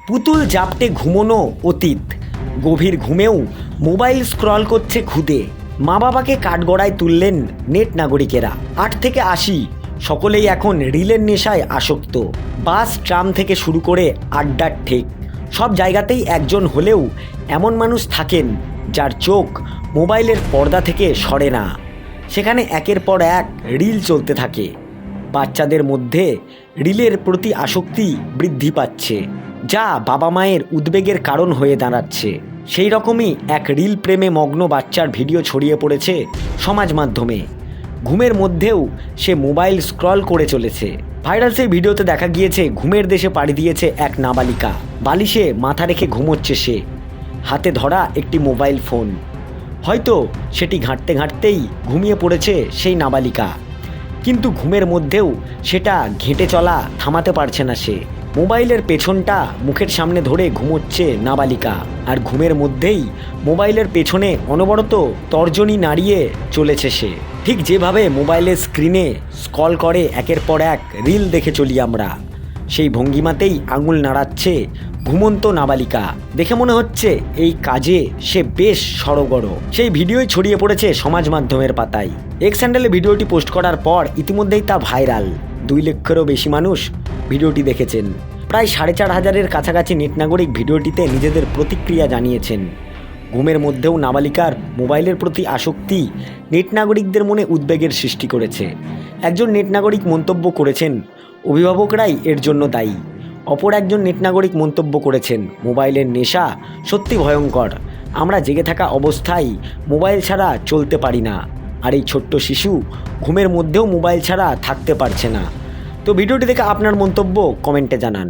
পুতুল জাপটে ঘুমোনো অতীত, গভীর ঘুমেও মোবাইল স্ক্রল করছে খুদে। মা বাবাকে কাঠগড়ায় তুললেন নেট নাগরিকেরা। 8 থেকে 80 সকলেই এখন রিলের নেশায় আসক্ত। বাস, ট্রাম থেকে শুরু করে আড্ডার ঠেক, সব জায়গাতেই একজন হলেও এমন মানুষ থাকেন যার চোখ মোবাইলের পর্দা থেকে সরে না। সেখানে একের পর এক রিল চলতে থাকে। বাচ্চাদের মধ্যে রিলের প্রতি আসক্তি বৃদ্ধি পাচ্ছে, যা বাবা মায়ের উদ্বেগের কারণ হয়ে দাঁড়াচ্ছে। সেই রকমই এক রিল প্রেমে মগ্ন বাচ্চার ভিডিও ছড়িয়ে পড়েছে সমাজ মাধ্যমে। ঘুমের মধ্যেও সে মোবাইল স্ক্রল করে চলেছে। ভাইরাল সেই ভিডিওতে দেখা গিয়েছে ঘুমের দেশে পাড়ি দিয়েছে এক নাবালিকা। বালিশে মাথা রেখে ঘুমোচ্ছে সে, হাতে ধরা একটি মোবাইল ফোন। হয়তো সেটি ঘাঁটতে ঘাঁটতেই ঘুমিয়ে পড়েছে সেই নাবালিকা, কিন্তু ঘুমের মধ্যেও সেটা ঘেঁটে চলা থামাতে পারছে না সে। মোবাইলের পেছনটা মুখের সামনে ধরে ঘুমোচ্ছে নাবালিকা, আর ঘুমের মধ্যেই মোবাইলের পেছনে অনবরত তর্জনী নাড়িয়ে চলেছে সে। ঠিক যেভাবে মোবাইলের স্ক্রিনে স্ক্রল করে একের পর এক রিল দেখে চলি আমরা, সেই ভঙ্গিমাতেই আঙুল নাড়াচ্ছে ঘুমন্ত নাবালিকা। দেখে মনে হচ্ছে এই কাজে সে বেশ সড়গড়। সেই ভিডিওই ছড়িয়ে পড়েছে সমাজ মাধ্যমের পাতায়। এক্স হ্যান্ডেলে ভিডিওটি পোস্ট করার পর ইতিমধ্যেই তা ভাইরাল। 2 লক্ষেরও বেশি মানুষ ভিডিওটি দেখেছেন। প্রায় 4,500-এর কাছাকাছি নেট নাগরিক ভিডিওটিতে নিজেদের প্রতিক্রিয়া জানিয়েছেন। ঘুমের মধ্যেও নাবালিকার মোবাইলের প্রতি আসক্তি নেট নাগরিকদের মনে উদ্বেগের সৃষ্টি করেছে। একজন নেট নাগরিক মন্তব্য করেছেন, অভিভাবকরাই এর জন্য দায়ী। অপর একজন নেট নাগরিক মন্তব্য করেছেন, মোবাইলের নেশা সত্যি ভয়ঙ্কর। আমরা জেগে থাকা অবস্থায় মোবাইল ছাড়া চলতে পারি না, আর এই ছোট্ট শিশু ঘুমের মধ্যেও মোবাইল ছাড়া থাকতে পারছে না। তো ভিডিওটি দেখে আপনার মন্তব্য কমেন্টে জানান।